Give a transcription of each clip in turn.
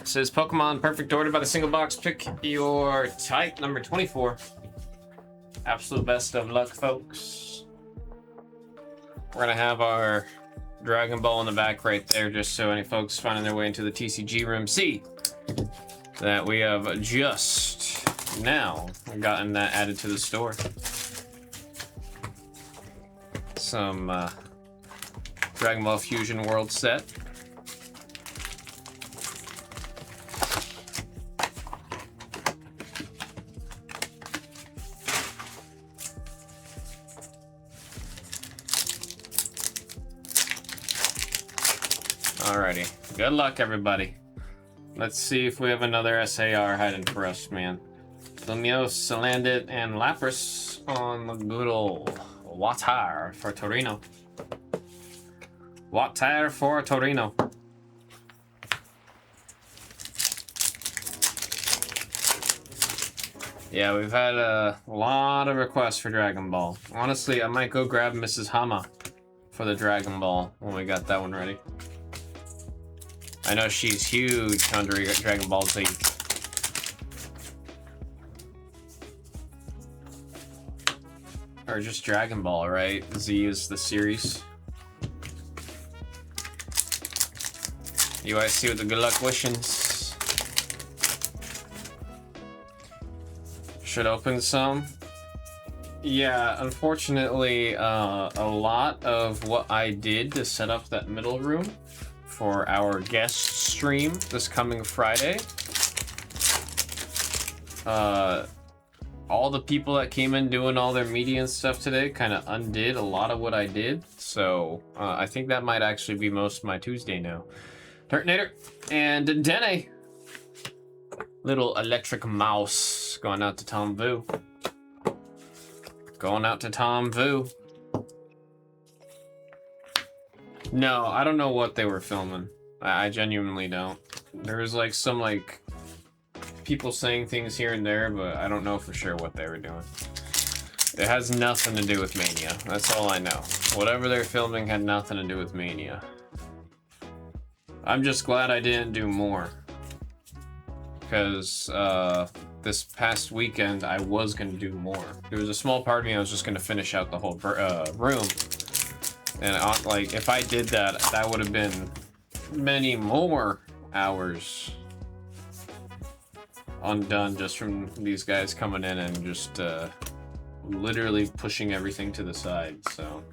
It says Pokemon perfect order by the single box. Pick your type, number 24. Absolute best of luck, folks. We're gonna have our Dragon Ball in the back right there, just so any folks finding their way into the TCG room see that we have just now gotten that added to the store. Some Dragon Ball Fusion World set. Alrighty, good luck everybody. Let's see if we have another SAR hiding for us, man. Lumiose, Salandit, and Lapras on the good old Water for Torino. Water for Torino. Yeah, we've had a lot of requests for Dragon Ball. Honestly, I might go grab Mrs. Hama for the Dragon Ball when we got that one ready. I know she's huge on Dragon Ball Z. Or just Dragon Ball, right? Z is the series. UIC with the good luck wishings. Should open some. Yeah, unfortunately, a lot of what I did to set up that middle room for our guest stream this coming Friday. All the people that came in doing all their media and stuff today kind of undid a lot of what I did. So I think that might actually be most of my Tuesday now. Turtonator and Dene. Little electric mouse going out to Tom Vu. Going out to Tom Vu. No, I don't know what they were filming. I genuinely don't. There was like some like people saying things here and there, but I don't know for sure what they were doing. It has nothing to do with Mania. That's all I know. Whatever they're filming had nothing to do with Mania. I'm just glad I didn't do more. Because this past weekend I was going to do more. There was a small part of me I was just going to finish out the whole room. And like, if I did that, that would have been many more hours undone just from these guys coming in and just literally pushing everything to the side. So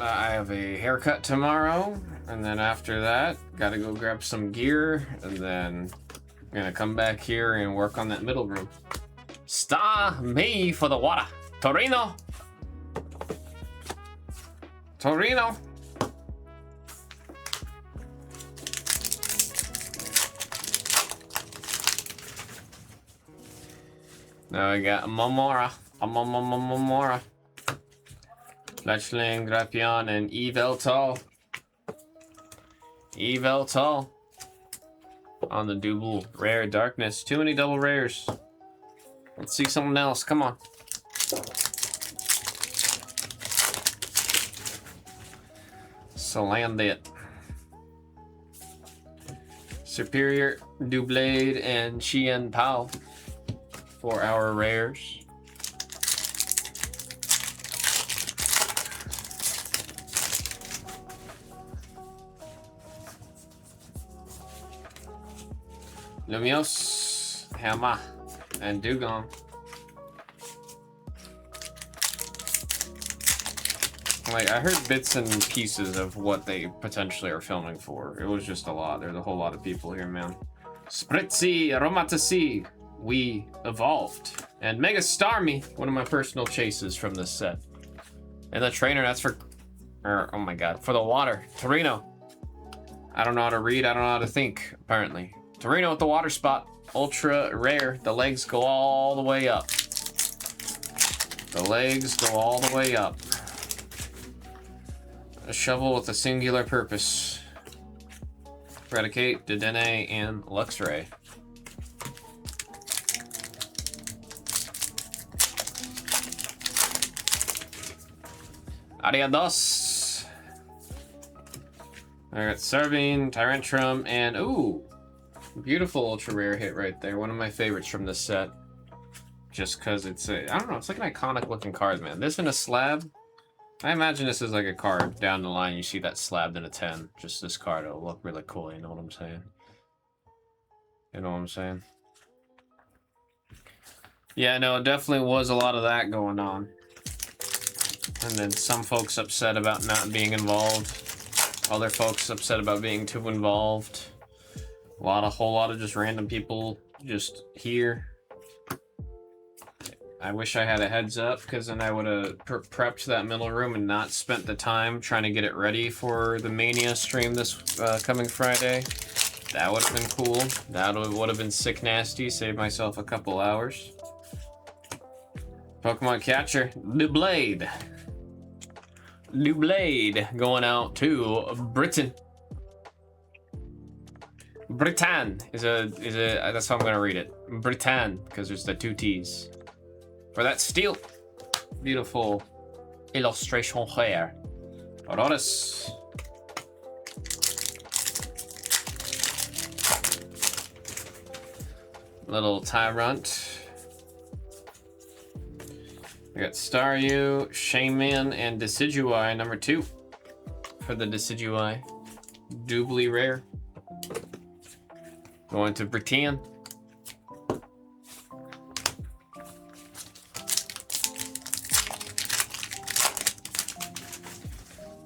I have a haircut tomorrow, and then after that, gotta go grab some gear, and then I'm gonna come back here and work on that middle room. Star me for the water. Torino. Torino. Now we got Momora. Momora. Fletchling, Drapion, and Yveltal. Yveltal. On the double rare darkness. Too many double rares. Let's see something else. Come on. Salandit. Superior, Doublade, and Chien Pao for our rares. Lumiose, Hama, and Dugong. Like, I heard bits and pieces of what they potentially are filming for. It was just a lot. There's a whole lot of people here, man. Spritzy, Aromatasi, we evolved. And Mega Starmie, one of my personal chases from this set. And the trainer, that's for, oh my god, for the water. Torino. I don't know how to read, I don't know how to think, apparently. Torino with the water spot. Ultra rare. The legs go all the way up. The legs go all the way up. A shovel with a singular purpose. Predicate, Dedenne, and Luxray. Ariados. I got Servine, Tyrantrum, and ooh, beautiful ultra rare hit right there. One of my favorites from this set. Just because it's a, I don't know, it's like an iconic looking card, man. This in a slab. I imagine this is like a card down the line. You see that slabbed in a 10. Just this card, it'll look really cool. You know what I'm saying? You know what I'm saying? Yeah, no, it definitely was a lot of that going on. And then some folks upset about not being involved. Other folks upset about being too involved. Whole lot of just random people just here. I wish I had a heads up, because then I would have prepped that middle room and not spent the time trying to get it ready for the Mania stream this coming Friday. That would have been cool. That would have been sick nasty. Saved myself a couple hours. Pokemon Catcher, Doublade. Doublade going out to Britain. Britain is a that's how I'm gonna read it. Britain, because there's the 2 T's. For that steel, beautiful illustration here. Aurorus. Little Tyrant. We got Staryu, Shaman, and Decidueye number 2 for the Decidueye. Doubly rare. Going to Britain.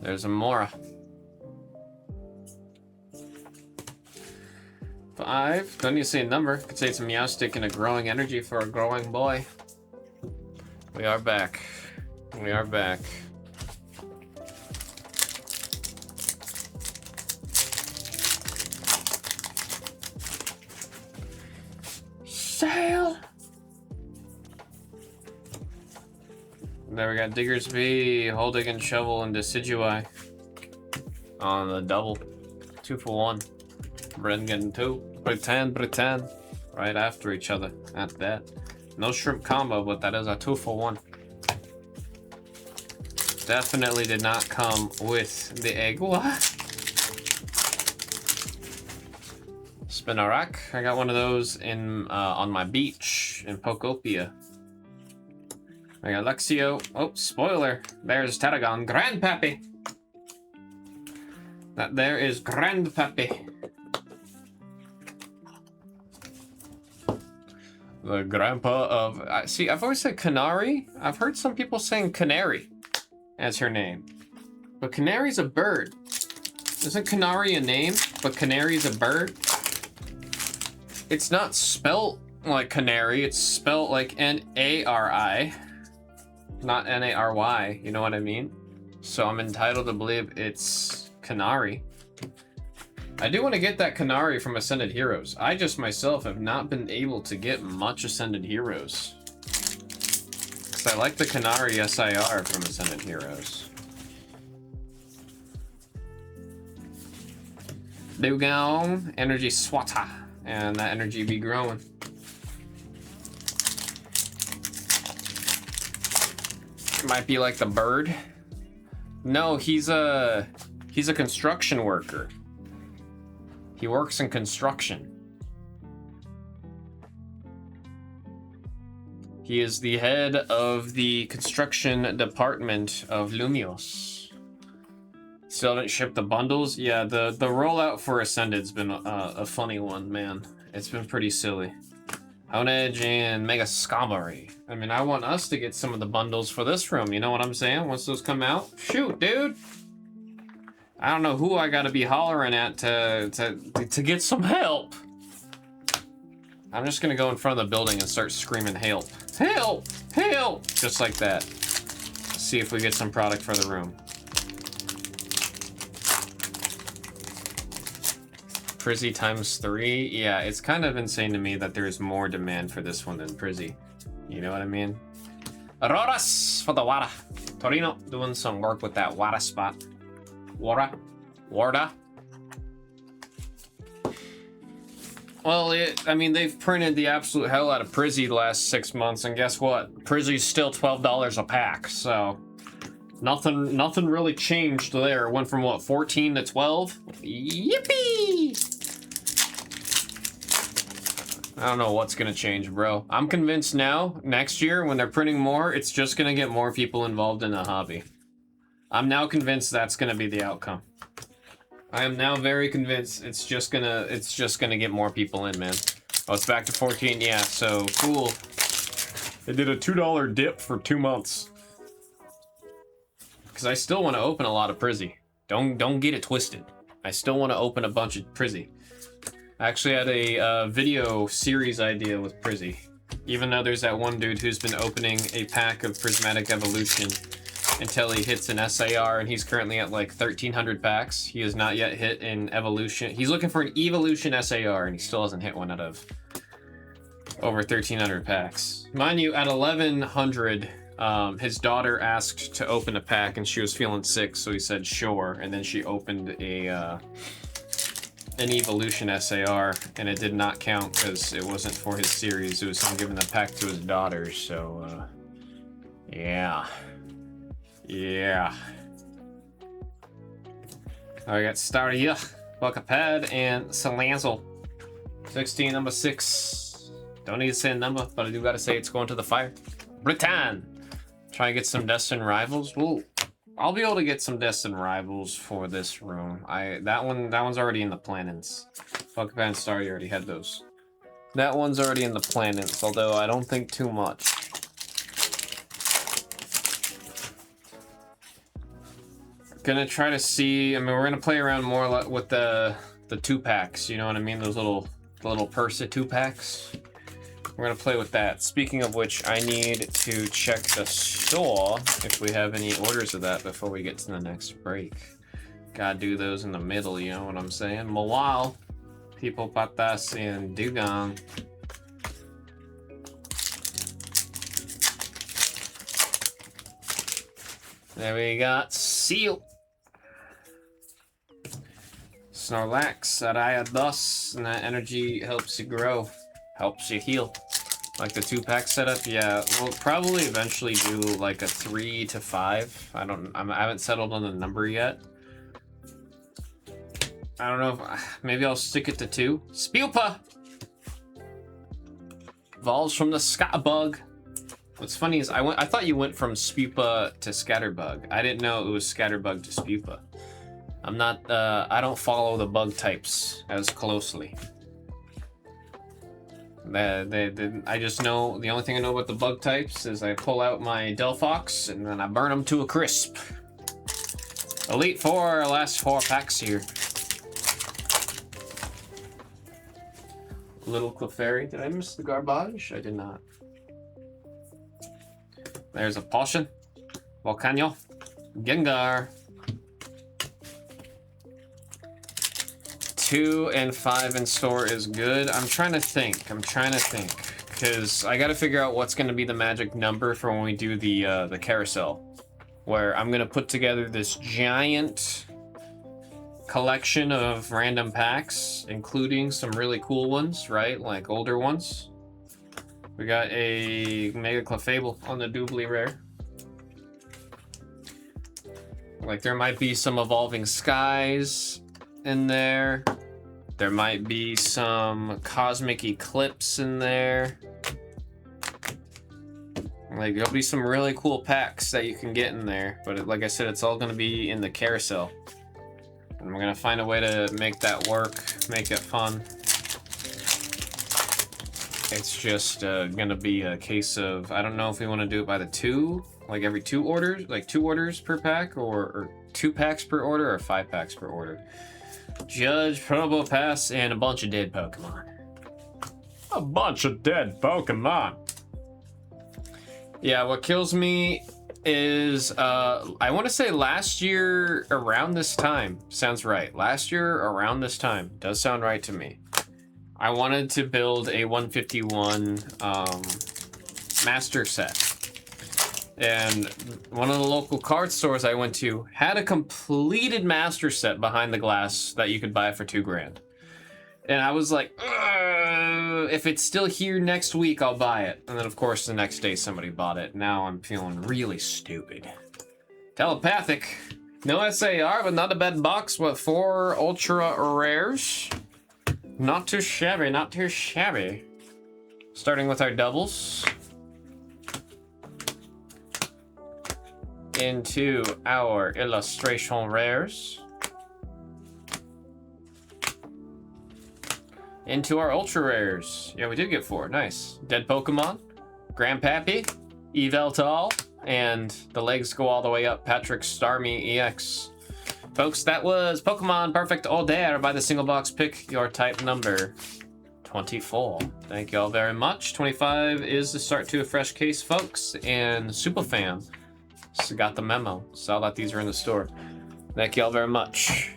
There's a Mora. 5. Don't need to say a number. Could say it's a Meowstic and a growing energy for a growing boy. We are back. We are back. Sail! There we got Diggersby, Holding and Shovel, and Decidueye on the double. 2 for 1. Bren getting 2. Britain, right after each other at that. No shrimp combo, but that is a 2 for 1. Definitely did not come with the egg. What? Spinarak. I got one of those in on my beach in Pokopia. I got Luxio. Oh, spoiler. There's Taragon. Grandpappy. That there is Grandpappy. The grandpa of... see, I've always said Canary. I've heard some people saying Canary as her name. But Canary's a bird. Isn't Canary a name, but Canary's a bird? It's not spelt like Canary. It's spelt like N-A-R-I. Not N-A-R-Y. You know what I mean? So I'm entitled to believe it's Canary. I do want to get that Canary from Ascended Heroes. I just myself have not been able to get much Ascended Heroes. Because I like the Canary SIR from Ascended Heroes. Dugong, Energy Swata. And that energy be growing. Might be like the bird. No, he's a construction worker. He works in construction. He is the head of the construction department of Lumios. Still didn't ship the bundles? Yeah, the rollout for Ascended's been a funny one, man. It's been pretty silly. Honedge and Mega Skarmory. I mean, I want us to get some of the bundles for this room, you know what I'm saying? Once those come out, shoot, dude! I don't know who I gotta be hollering at to get some help. I'm just gonna go in front of the building and start screaming help. Help! Help! Just like that. See if we get some product for the room. Prizzy ×3. Yeah, it's kind of insane to me that there's more demand for this one than Prizzy. You know what I mean? Aurorus for the Wara. Torino doing some work with that Wara spot. Warda. Well, I mean, they've printed the absolute hell out of Prizzy the last 6 months, and guess what? Prizzy's still $12 a pack, so Nothing really changed there. It went from what, 14 to 12? Yippee! I don't know what's gonna change, bro. I'm convinced now, next year, when they're printing more, it's just gonna get more people involved in the hobby. I'm now convinced that's gonna be the outcome. I am now very convinced it's just gonna get more people in, man. Oh, it's back to 14, yeah, so cool. They did a $2 dip for 2 months. Because I still want to open a lot of Prizzy. Don't get it twisted. I still want to open a bunch of Prizzy. I actually had a video series idea with Prizzy. Even though there's that one dude who's been opening a pack of Prismatic Evolution until he hits an SAR, and he's currently at like 1,300 packs. He has not yet hit an Evolution. He's looking for an Evolution SAR, and he still hasn't hit one out of over 1,300 packs. Mind you, at 1,100, his daughter asked to open a pack, and she was feeling sick, so he said sure, and then she opened an Evolution SAR, and it did not count because it wasn't for his series. It was him giving the pack to his daughter, so yeah. I got Staria, Buckapad, and Salazzle. 16, number 6. Don't need to say a number, but I do gotta say it's going to the fire. Britann! Try and get some Destined Rivals. Well, I'll be able to get some Destined Rivals for this room. That one's already in the planets. Buckapad and Staria already had those. That one's already in the planets, although I don't think too much. Gonna try to see, I mean, we're gonna play around more with the 2-packs, you know what I mean? Those little Persa 2-packs. We're gonna play with that. Speaking of which, I need to check the store if we have any orders of that before we get to the next break. Gotta do those in the middle, you know what I'm saying? Mawal, People Patas, and Dugong. There we got Seal. Snorlax, Araya Dust, and that energy helps you grow. Helps you heal. Like the 2-pack setup, yeah. We'll probably eventually do like a 3 to 5. I haven't settled on the number yet. I don't know if, maybe I'll stick it to 2. Spewpa! Evolves from the Scatterbug. What's funny is I thought you went from Spewpa to Scatterbug. I didn't know it was Scatterbug to Spewpa. I'm not, I don't follow the bug types as closely. I just know, the only thing I know about the bug types is I pull out my Delphox and then I burn them to a crisp. Elite Four, last 4 packs here. Little Clefairy, did I miss the garbage? I did not. There's a Potion, Volcano, Gengar. 2 and 5 in store is good. I'm trying to think, because I gotta figure out what's gonna be the magic number for when we do the carousel, where I'm gonna put together this giant collection of random packs, including some really cool ones, right? Like older ones. We got a Mega Clefable on the Doubly Rare. Like there might be some Evolving Skies in there. There might be some Cosmic Eclipse in there. Like there'll be some really cool packs that you can get in there, but like I said, it's all gonna be in the carousel. And we're gonna find a way to make that work, make it fun. It's just gonna be a case of, I don't know if we wanna do it by the 2, like every 2 orders, like 2 orders per pack, or 2 packs per order, or 5 packs per order. Judge, Probopass, and a bunch of dead Pokemon. A bunch of dead Pokemon. Yeah, what kills me is, I want to say last year around this time. Sounds right. Last year around this time. Does sound right to me. I wanted to build a 151 master set. And one of the local card stores I went to had a completed master set behind the glass that you could buy for $2,000. And I was like, if it's still here next week, I'll buy it. And then of course the next day somebody bought it. Now I'm feeling really stupid. Telepathic. No SAR, but not a bad box with 4 ultra rares. Not too shabby, not too shabby. Starting with our doubles. Into our illustration rares. Into our ultra rares. Yeah, we did get 4. Nice. Dead Pokemon. Grandpappy. Yveltal. And the legs go all the way up. Patrick Starmie EX. Folks, that was Pokemon Perfect Order by the single box pick your type number 24. Thank you all very much. 25 is the start to a fresh case, folks. And Superfan got the memo. Saw that these are in the store. Thank you all very much.